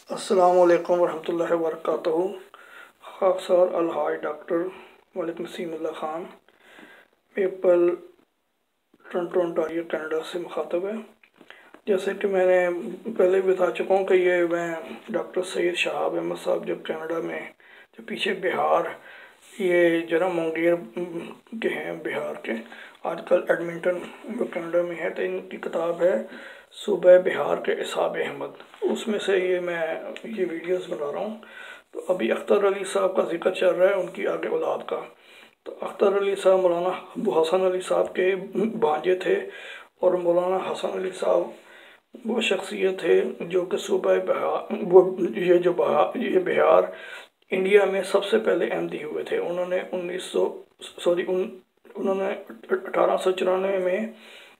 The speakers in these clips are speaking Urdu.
السلام علیکم ورحمۃ اللہ وبرکاتہ۔ خاکسار الحاج ڈاکٹر ملک نسیم اللہ Khan, people Toronto Ontario Canada سے مخاطب ہے۔ جیسے کہ میں نے پہلے بھی بتا چکا ہوں کہ میں ڈاکٹر سید شہاب احمد صاحب جو کینیڈا میں جو پیچھے بہار، یہ ذرا منگیر کے ہیں بہار کے، آج کل ایڈمنٹن جو کینیڈا میں ہے، تو ان کی کتاب ہے صوبہ بہار کے اصحاب احمد، اس میں سے میں یہ ویڈیوز بنا رہا ہوں۔ تو ابھی اختر علی صاحب کا ذکر چل رہا ہے، ان کی آگے اولاد کا۔ تو اختر علی صاحب مولانا ابو حسن علی صاحب کے بھانجے تھے، اور مولانا حسن علی صاحب وہ شخصیت تھے جو کہ صوبہ بہار، یہ بہار انڈیا میں سب سے پہلے احمدی ہوئے تھے۔ انہوں نے 1894 میں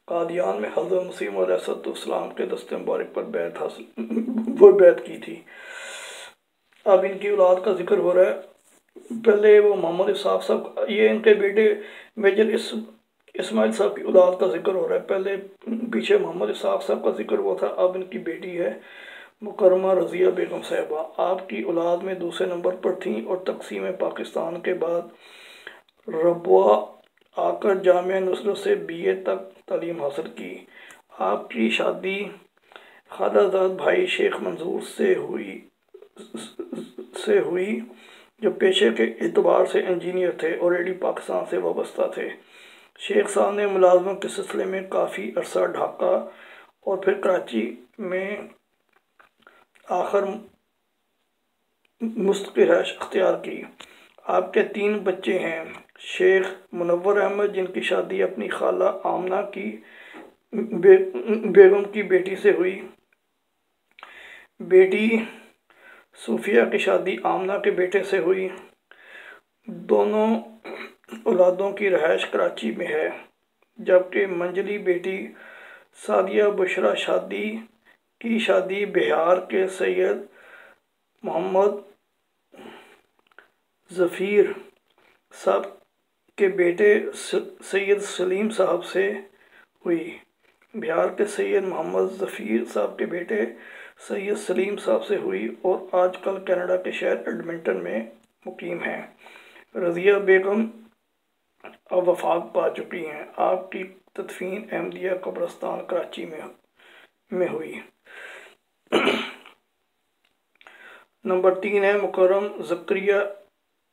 قادیان میں حضرت مسیح موعود علیہ السلام کے دست مبارک پر بیعت کی تھی۔ اب ان کی اولاد کا ذکر ہو رہا ہے۔ پہلے وہ محمد اسحاق صاحب، یہ ان کے بیٹے میجر اسماعیل صاحب کی اولاد کا ذکر ہو رہا ہے۔ پہلے پیچھے محمد اسحاق صاحب کا ذکر ہوا تھا، اب ان کی بیٹی ہے مکرمہ رضیہ بیگم صاحبہ، آپ کی اولاد میں دوسرے نمبر پر تھیں، اور تقسیم پاکستان کے بعد ربوہ آ کر جامعہ نصرت سے BA تک تعلیم حاصل کی۔ آپ کی شادی خالہ زاد بھائی شیخ منظور سے ہوئی جو پیشے کے اعتبار سے انجینئر تھے اور ریڈیو پاکستان سے وابستہ تھے۔ شیخ صاحب نے ملازمت کے سلسلے میں کافی عرصہ ڈھاکہ اور پھر کراچی میں آخر مستقل رہائش اختیار کی۔ آپ کے 3 بچے ہیں، شیخ منور احمد جن کی شادی اپنی خالہ آمنہ کی بیگم کی بیٹی سے ہوئی، بیٹی صوفیہ کی شادی آمنہ کے بیٹے سے ہوئی۔ دونوں اولادوں کی رہائش کراچی میں ہے، جبکہ منجلی بیٹی سعدیہ بشریٰ کی شادی بہار کے سید محمد ظفیر صاحب کے بیٹے سید سلیم صاحب سے ہوئی۔ بہار کے سید محمد ظفیر صاحب کے بیٹے سید سلیم صاحب سے ہوئی، اور آج کل کینیڈا کے شہر ایڈمنٹن میں مقیم ہیں۔ رضیہ بیگم اب وفات پا چکی ہیں۔ آپ کی تدفین احمدیہ قبرستان کراچی میں ہوئی۔ نمبر 3 ہے مکرم زکریا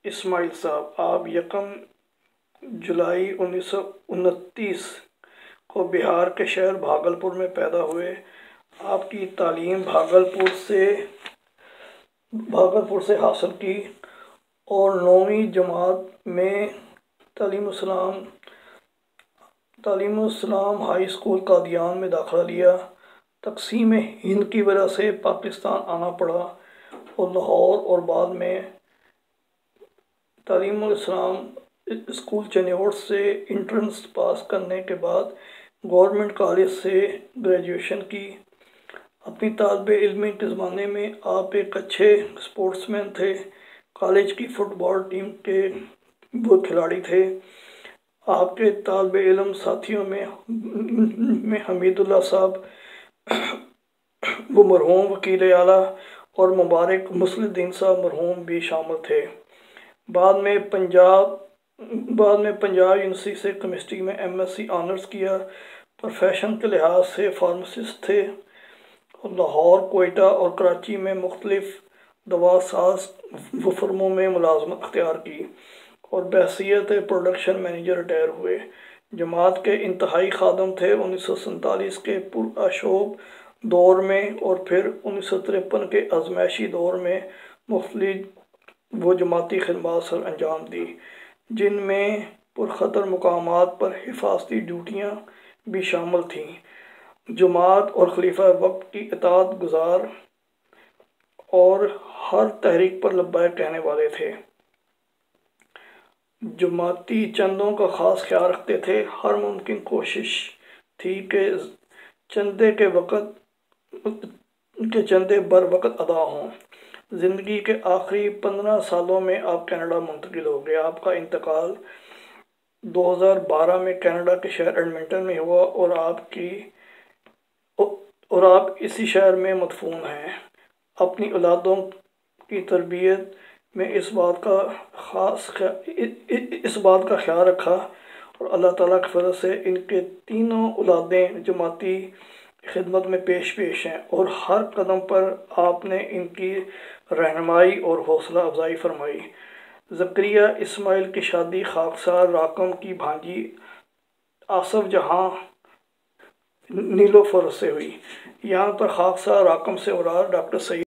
اسماعیل صاحب، آپ 1 جولائی 1929 کو بہار کے شہر بھاگلپور میں پیدا ہوئے۔ آپ کی تعلیم بھاگلپور سے حاصل کی، اور 9ویں جماعت میں تعلیم الاسلام ہائی اسکول قادیان میں داخلہ لیا۔ تقسیم ہند کی وجہ سے پاکستان آنا پڑا، اور لاہور اور بعد میں تعلیم الاسلام اسکول چنیوٹ سے انٹرنس پاس کرنے کے بعد گورنمنٹ کالج سے گریجویشن کی۔ اپنی طالب علمی کے زمانے میں آپ ایک اچھے سپورٹس مین تھے، کالج کی فٹ بال ٹیم کے وہ کھلاڑی تھے۔ آپ کے طالب علم ساتھیوں میں حمید اللہ صاحب وہ مرحوم وکیل اعلیٰ اور مبارک مسلم الدین صاحب مرحوم بھی شامل تھے۔ بعد میں پنجاب یونیورسٹی سے کیمسٹری میں MSc آنرز کیا۔ پروفیشن کے لحاظ سے فارماسسٹ تھے، اور لاہور، کوئٹہ اور کراچی میں مختلف دوا ساز فرموں میں ملازمت اختیار کی، اور بحیثیت پروڈکشن مینیجر ریٹائر ہوئے۔ جماعت کے انتہائی خادم تھے 1947 کے پرآشوب دور میں، اور پھر 1953 کے آزمائشی دور میں مختلف وہ جماعتی خدمات سر انجام دی، جن میں پرخطر مقامات پر حفاظتی ڈیوٹیاں بھی شامل تھیں۔ جماعت اور خلیفہ وقت کی اطاعت گزار اور ہر تحریک پر لبیک کہنے والے تھے۔ جماعتی چندوں کا خاص خیال رکھتے تھے۔ ہر ممکن کوشش تھی کہ چندے بر وقت ادا ہوں۔ زندگی کے آخری 15 سالوں میں آپ کینیڈا منتقل ہو گئے۔ آپ کا انتقال 2012 میں کینیڈا کے شہر ایڈمنٹن میں ہوا، اور آپ اسی شہر میں مدفون ہیں۔ اپنی اولادوں کی تربیت میں اس بات کا خیال رکھا اور اللہ تعالیٰ کے فضل سے ان کے تینوں اولادیں جماعتی خدمت میں پیش ہیں، اور ہر قدم پر آپ نے ان کی رہنمائی اور حوصلہ افزائی فرمائی۔ زکریا اسماعیل کی شادی خاکسار راکم کی بھانجی آصف جہاں نیلوفر سے ہوئی۔ یہاں پر خاکسار راکم سے مراد ڈاکٹر سعید